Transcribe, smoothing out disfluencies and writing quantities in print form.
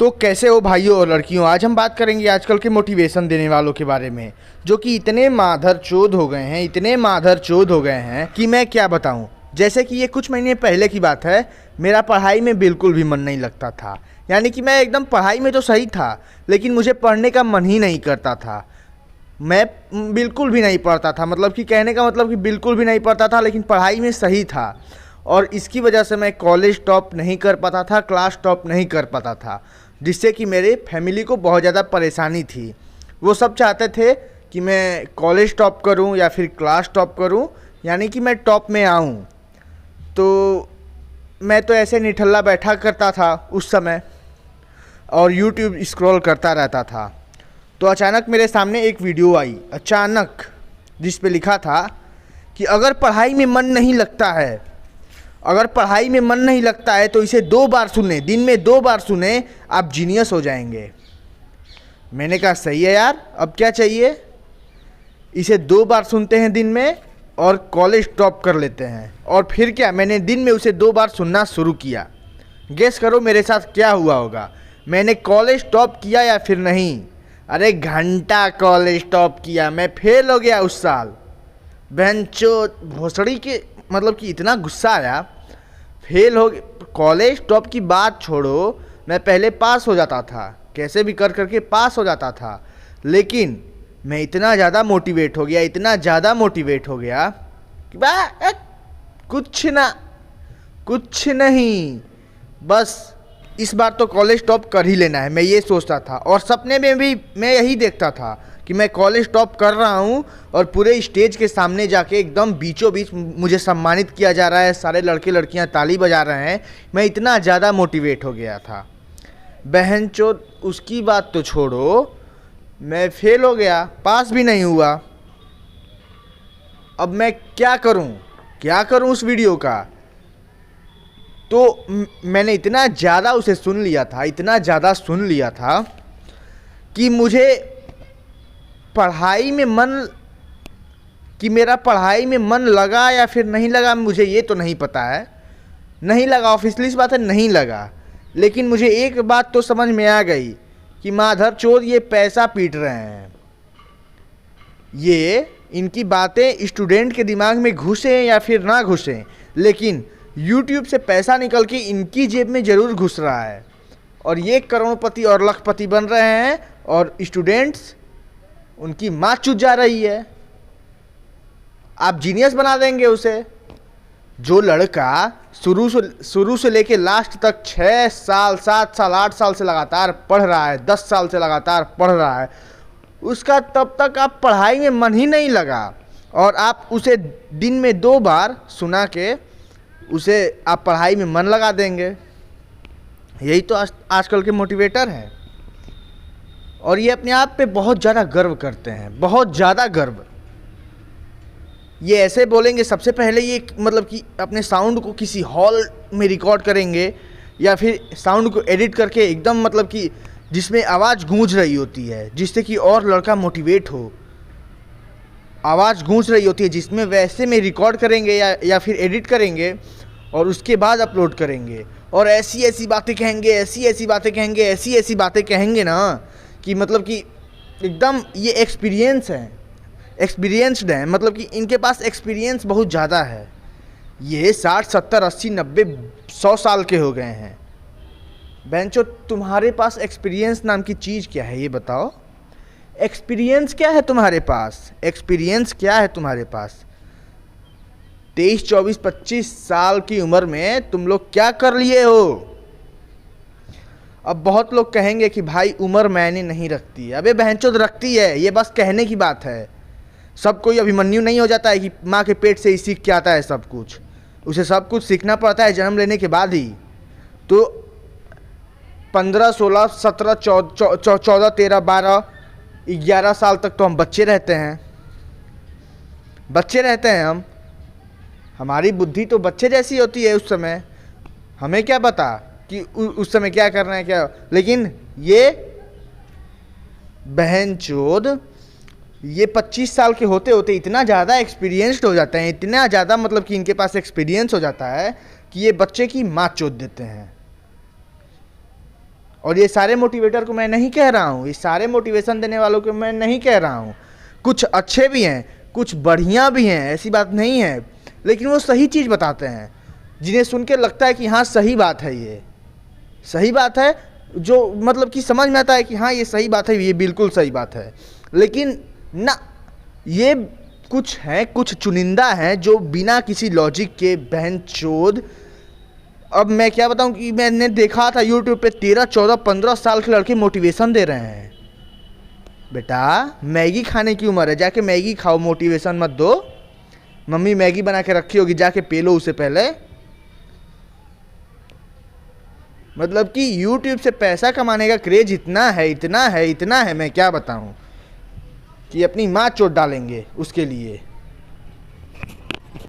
तो कैसे हो भाइयों और लड़कियों, आज हम बात करेंगे आजकल के मोटिवेशन देने वालों के बारे में, जो कि इतने माधरचोद हो गए हैं, इतने माधरचोद हो गए हैं कि मैं क्या बताऊं। जैसे कि ये कुछ महीने पहले की बात है, मेरा पढ़ाई में बिल्कुल भी मन नहीं लगता था। यानी कि मैं एकदम पढ़ाई में तो सही था, लेकिन मुझे पढ़ने का मन ही नहीं करता था। मैं बिल्कुल भी नहीं पढ़ता था, मतलब कि कहने का मतलब कि बिल्कुल भी नहीं पढ़ता था, लेकिन पढ़ाई में सही था। और इसकी वजह से मैं कॉलेज टॉप नहीं कर पाता था, क्लास टॉप नहीं कर पाता था, जिससे कि मेरे फैमिली को बहुत ज़्यादा परेशानी थी। वो सब चाहते थे कि मैं कॉलेज टॉप करूं या फिर क्लास टॉप करूं, यानी कि मैं टॉप में आऊं। तो मैं तो ऐसे निठल्ला बैठा करता था उस समय और यूट्यूब स्क्रॉल करता रहता था। तो अचानक मेरे सामने एक वीडियो आई, अचानक, जिस पे लिखा था कि अगर पढ़ाई में मन नहीं लगता है, अगर पढ़ाई में मन नहीं लगता है तो इसे 2 बार सुने, दिन में 2 बार सुने, आप जीनियस हो जाएंगे। मैंने कहा सही है यार, अब क्या चाहिए। इसे 2 बार सुनते हैं दिन में और कॉलेज टॉप कर लेते हैं। और फिर क्या, मैंने दिन में उसे 2 बार सुनना शुरू किया। गेस करो मेरे साथ क्या हुआ होगा। मैंने कॉलेज टॉप किया या फिर नहीं? अरे घंटा कॉलेज टॉप किया। मैं फेल हो गया उस साल। बहनचो भोसड़ी के, मतलब कि इतना गुस्सा आया। फेल हो, कॉलेज टॉप की बात छोड़ो, मैं पहले पास हो जाता था, कैसे भी कर करके पास हो जाता था। लेकिन मैं इतना ज़्यादा मोटिवेट हो गया, इतना ज़्यादा मोटिवेट हो गया कि कुछ ना, कुछ नहीं, बस इस बार तो कॉलेज टॉप कर ही लेना है, मैं ये सोचता था। और सपने में भी मैं यही देखता था कि मैं कॉलेज टॉप कर रहा हूँ और पूरे स्टेज के सामने जाके एकदम बीचों बीच मुझे सम्मानित किया जा रहा है, सारे लड़के लड़कियाँ ताली बजा रहे हैं। मैं इतना ज़्यादा मोटिवेट हो गया था। बहनचोद उसकी बात तो छोड़ो, मैं फेल हो गया, पास भी नहीं हुआ। अब मैं क्या करूं, क्या करूं उस वीडियो का। तो मैंने इतना ज़्यादा उसे सुन लिया था, इतना ज़्यादा सुन लिया था कि मुझे पढ़ाई में मन, कि मेरा पढ़ाई में मन लगा या फिर नहीं लगा, मुझे ये तो नहीं पता है। नहीं लगा, ऑफिशियली इस बात है, नहीं लगा। लेकिन मुझे एक बात तो समझ में आ गई कि माधरचोद ये पैसा पीट रहे हैं। ये इनकी बातें स्टूडेंट के दिमाग में घुसें या फिर ना घुसें, लेकिन यूट्यूब से पैसा निकल के इनकी जेब में ज़रूर घुस रहा है। और ये करोड़पति और लखपति बन रहे हैं और स्टूडेंट्स, उनकी माँ चूत जा रही है। आप जीनियस बना देंगे उसे। जो लड़का शुरू से लेके लास्ट तक 6 साल, 7 साल, 8 साल से लगातार पढ़ रहा है, 10 साल से लगातार पढ़ रहा है, उसका तब तक आप पढ़ाई में मन ही नहीं लगा, और आप उसे दिन में 2 बार सुना के उसे आप पढ़ाई में मन लगा देंगे। यही तो आजकल के मोटिवेटर हैं। और ये अपने आप पे बहुत ज़्यादा गर्व करते हैं, बहुत ज़्यादा गर्व। ये ऐसे बोलेंगे, सबसे पहले ये मतलब कि अपने साउंड को किसी हॉल में रिकॉर्ड करेंगे या फिर साउंड को एडिट करके एकदम, मतलब कि जिसमें आवाज़ गूंज रही होती है, जिससे कि और लड़का मोटिवेट हो। आवाज़ गूंज रही होती है जिसमें, वैसे में रिकॉर्ड करेंगे या फिर एडिट करेंगे और उसके बाद अपलोड करेंगे। और ऐसी ऐसी बातें कहेंगे, ऐसी ऐसी बातें कहेंगे, ऐसी ऐसी बातें कहेंगे ना कि मतलब कि एकदम ये एक्सपीरियंस है, एक्सपीरियंसड है, मतलब कि इनके पास एक्सपीरियंस बहुत ज़्यादा है। ये 60, 70, 80, 90, 100 साल के हो गए हैं। बेंचो, तुम्हारे पास एक्सपीरियंस नाम की चीज़ क्या है ये बताओ। एक्सपीरियंस क्या है तुम्हारे पास? एक्सपीरियंस क्या है तुम्हारे पास? 23, 24, 25 साल की उम्र में तुम लोग क्या कर लिए हो? अब बहुत लोग कहेंगे कि भाई उम्र मायने नहीं रखती है। अबे बहनचोद रखती है, ये बस कहने की बात है। सब कोई अभिमन्यु नहीं हो जाता है कि माँ के पेट से ही सीख के आता है सब कुछ। उसे सब कुछ सीखना पड़ता है जन्म लेने के बाद ही। तो 15, 16, 17, 14, 13, 12, 11 साल तक तो हम बच्चे रहते हैं, बच्चे रहते हैं हम। हमारी बुद्धि तो बच्चे जैसी होती है उस समय। हमें क्या पता कि उस समय क्या करना है क्या। लेकिन ये बहनचोद, ये 25 साल के होते होते इतना ज़्यादा एक्सपीरियंस्ड हो जाते हैं, इतना ज़्यादा, मतलब कि इनके पास एक्सपीरियंस हो जाता है कि ये बच्चे की माँ चोद देते हैं। और ये सारे मोटिवेटर को मैं नहीं कह रहा हूँ, ये सारे मोटिवेशन देने वालों को मैं नहीं कह रहा हूँ। कुछ अच्छे भी हैं, कुछ बढ़िया भी हैं, ऐसी बात नहीं है, लेकिन वो सही चीज़ बताते हैं जिन्हें सुन के लगता है कि हाँ सही बात है, ये सही बात है, जो मतलब कि समझ में आता है कि हाँ ये सही बात है, ये बिल्कुल सही बात है। लेकिन ना, ये कुछ हैं, कुछ चुनिंदा हैं जो बिना किसी लॉजिक के बहनचोद, अब मैं क्या बताऊं कि मैंने देखा था यूट्यूब पे 13, 14, 15 साल के लड़के मोटिवेशन दे रहे हैं। बेटा मैगी खाने की उम्र है, जाके मैगी खाओ, मोटिवेशन मत दो। मम्मी मैगी बना के रखी होगी, जाके पी लो उसे पहले। मतलब कि यूट्यूब से पैसा कमाने का क्रेज इतना है, इतना है, इतना है, मैं क्या बताऊं कि अपनी माँ चोट डालेंगे उसके लिए।